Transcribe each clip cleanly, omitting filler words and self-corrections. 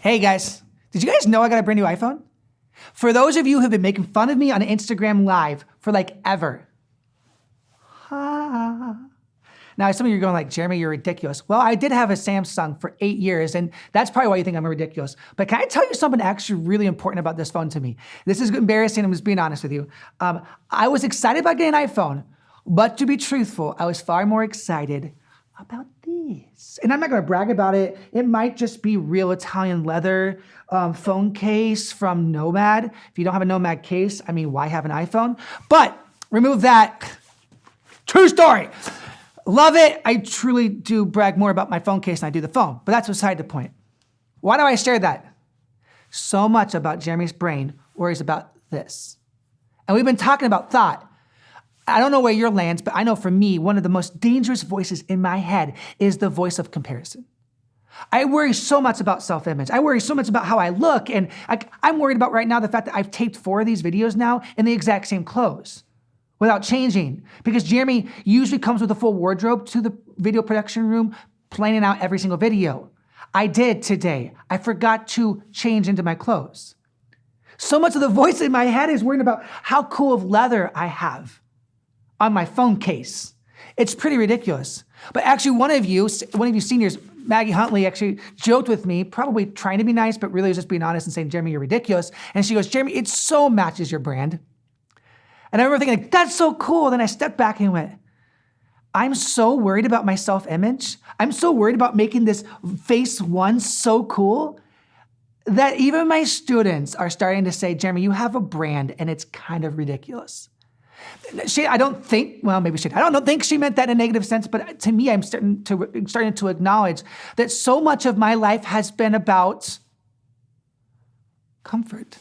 Hey guys, did you guys know I got a brand new iPhone? For those of you who have been making fun of me on Instagram Live for like ever. Now some of you are going like, Jeremy, you're ridiculous. Well, I did have a Samsung for 8 years, and that's probably why you think I'm ridiculous. But can I tell you something actually really important about this phone to me? This is embarrassing, I'm just being honest with you. I was excited about getting an iPhone, but to be truthful, I was far more excited about these. And I'm not gonna brag about it. It might just be real Italian leather phone case from Nomad. If you don't have a Nomad case, I mean, why have an iPhone? But remove that. True story. Love it. I truly do brag more about my phone case than I do the phone, but that's beside the point. Why do I share that? So much about Jeremy's brain worries about this. And we've been talking about thought. I don't know where your lands, but I know for me, one of the most dangerous voices in my head is the voice of comparison. I worry so much about self-image. I worry so much about how I look. And I'm worried about right now the fact that I've taped 4 of these videos now in the exact same clothes without changing. Because Jeremy usually comes with a full wardrobe to the video production room, planning out every single video. I did today. I forgot to change into my clothes. So much of the voice in my head is worrying about how cool of leather I have on my phone case. It's pretty ridiculous. But actually one of you seniors, Maggie Huntley, actually joked with me, probably trying to be nice, but really was just being honest and saying, Jeremy, you're ridiculous. And she goes, Jeremy, it so matches your brand. And I remember thinking, like, that's so cool. Then I stepped back and went, I'm so worried about my self-image. I'm so worried about making this face one so cool that even my students are starting to say, Jeremy, you have a brand and it's kind of ridiculous. I don't think she meant that in a negative sense, but to me, I'm starting to acknowledge that so much of my life has been about comfort.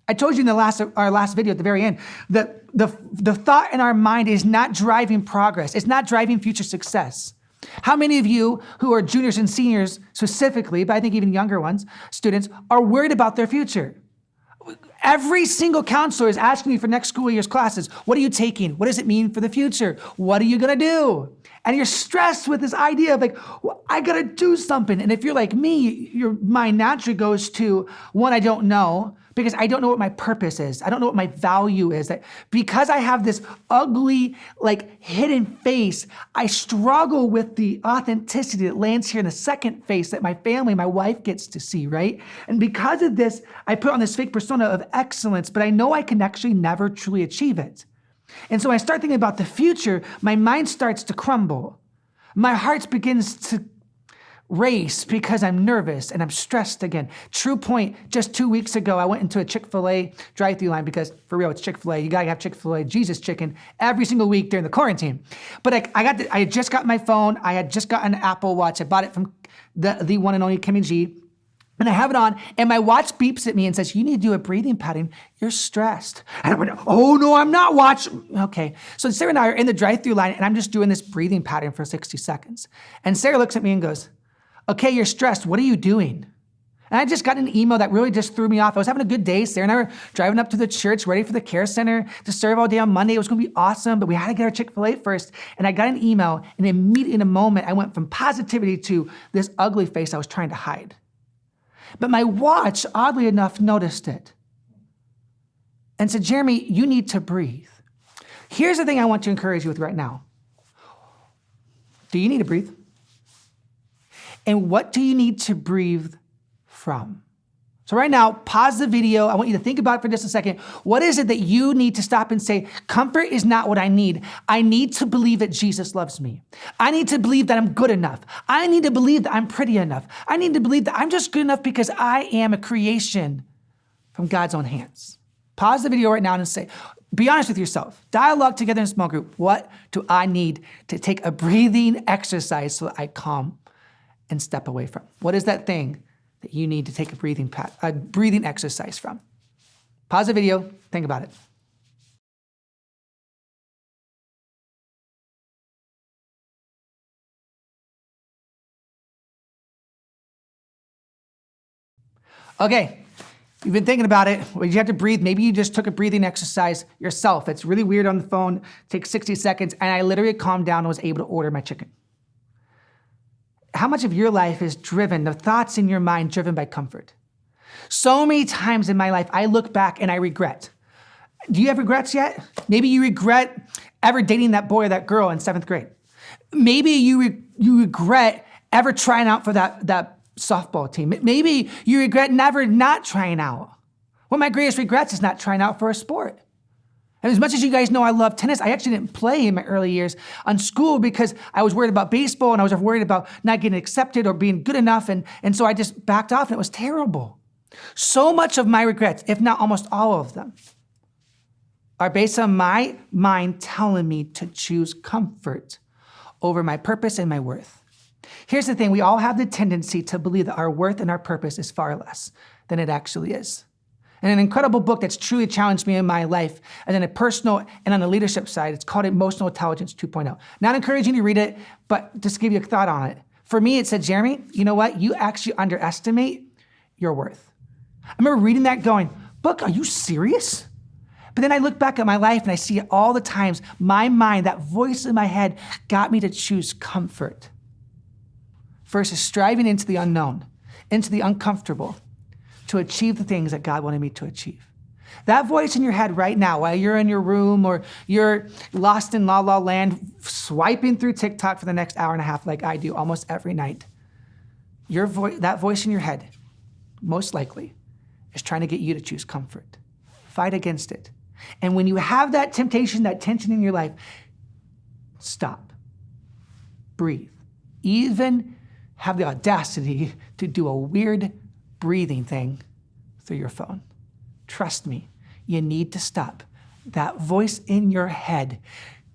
I told you in our last video at the very end that the thought in our mind is not driving progress. It's not driving future success. How many of you who are juniors and seniors specifically, but I think even younger ones, students, are worried about their future? Every single counselor is asking me for next school year's classes. What are you taking? What does it mean for the future? What are you gonna do? And you're stressed with this idea of like, well, I gotta do something. And if you're like me, your mind naturally goes to, one, I don't know, because I don't know what my purpose is. I don't know what my value is. That because I have this ugly, like hidden face, I struggle with the authenticity that lands here in the second face that my family, my wife gets to see, right? And because of this, I put on this fake persona of excellence, but I know I can actually never truly achieve it. And so when I start thinking about the future, my mind starts to crumble. My heart begins to race because I'm nervous and I'm stressed again. True point, just 2 weeks ago, I went into a Chick-fil-A drive-thru line because for real, it's Chick-fil-A. You gotta have Chick-fil-A Jesus chicken every single week during the quarantine. But I had just got my phone. I had just gotten an Apple Watch. I bought it from the one and only Kim and G. And I have it on, and my watch beeps at me and says, you need to do a breathing pattern. You're stressed. And I went, oh no, I'm not watch. Okay. So Sarah and I are in the drive-thru line, and I'm just doing this breathing pattern for 60 seconds. And Sarah looks at me and goes, okay, you're stressed. What are you doing? And I just got an email that really just threw me off. I was having a good day. Sarah and I were driving up to the church, ready for the care center to serve all day on Monday. It was going to be awesome, but we had to get our Chick-fil-A first. And I got an email, and immediately in a moment, I went from positivity to this ugly face I was trying to hide. But my watch, oddly enough, noticed it and said, Jeremy, you need to breathe. Here's the thing I want to encourage you with right now. Do you need to breathe? And what do you need to breathe from? So right now, pause the video. I want you to think about it for just a second. What is it that you need to stop and say, comfort is not what I need. I need to believe that Jesus loves me. I need to believe that I'm good enough. I need to believe that I'm pretty enough. I need to believe that I'm just good enough because I am a creation from God's own hands. Pause the video right now and say, be honest with yourself. Dialogue together in a small group. What do I need to take a breathing exercise so that I calm and step away from? What is that thing that you need to take a breathing exercise from? Pause the video, think about it. Okay, you've been thinking about it. Well, you have to breathe. Maybe you just took a breathing exercise yourself. It's really weird on the phone. It takes 60 seconds, and I literally calmed down and was able to order my chicken. How much of your life is driven, the thoughts in your mind driven by comfort? So many times in my life, I look back and I regret. Do you have regrets yet? Maybe you regret ever dating that boy or that girl in 7th grade. Maybe you regret ever trying out for that softball team. Maybe you regret never not trying out. One of my greatest regrets is not trying out for a sport. And as much as you guys know I love tennis, I actually didn't play in my early years on school because I was worried about baseball and I was worried about not getting accepted or being good enough. And so I just backed off and it was terrible. So much of my regrets, if not almost all of them, are based on my mind telling me to choose comfort over my purpose and my worth. Here's the thing, we all have the tendency to believe that our worth and our purpose is far less than it actually is. And an incredible book that's truly challenged me in my life, and then a personal and on the leadership side, it's called Emotional Intelligence 2.0. Not encouraging you to read it, but just give you a thought on it. For me, it said, Jeremy, you know what? You actually underestimate your worth. I remember reading that going, book, are you serious? But then I look back at my life and I see all the times my mind, that voice in my head, got me to choose comfort versus striving into the unknown, into the uncomfortable, to achieve the things that God wanted me to achieve. That voice in your head right now, while you're in your room or you're lost in la la land, swiping through TikTok for the next hour and a half like I do almost every night, that voice in your head, most likely, is trying to get you to choose comfort. Fight against it. And when you have that temptation, that tension in your life, stop, breathe. Even have the audacity to do a weird breathing thing through your phone. Trust me, you need to stop. That voice in your head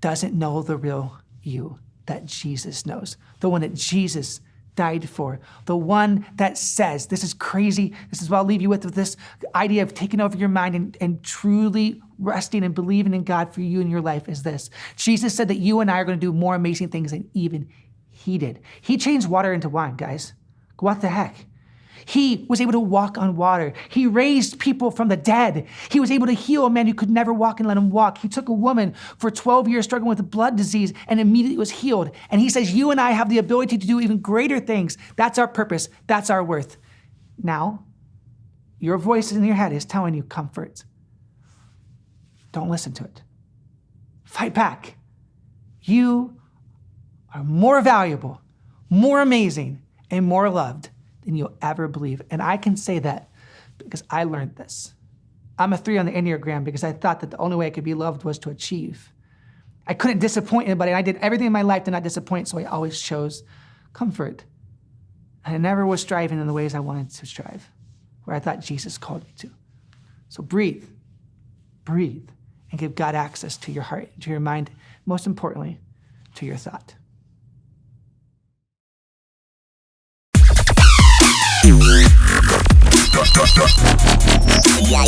doesn't know the real you that Jesus knows, the one that Jesus died for, the one that says, this is crazy, this is what I'll leave you with this idea of taking over your mind and truly resting and believing in God for you in your life is this. Jesus said that you and I are going to do more amazing things than even he did. He changed water into wine, guys. What the heck? He was able to walk on water. He raised people from the dead. He was able to heal a man who could never walk and let him walk. He took a woman for 12 years struggling with a blood disease and immediately was healed. And he says, you and I have the ability to do even greater things. That's our purpose. That's our worth. Now, your voice in your head is telling you comfort. Don't listen to it. Fight back. You are more valuable, more amazing, and more loved than you'll ever believe. And I can say that because I learned this. I'm a 3 on the Enneagram because I thought that the only way I could be loved was to achieve. I couldn't disappoint anybody. And I did everything in my life to not disappoint, so I always chose comfort. And I never was striving in the ways I wanted to strive, where I thought Jesus called me to. So breathe, and give God access to your heart, to your mind, most importantly, to your thought. Yeah.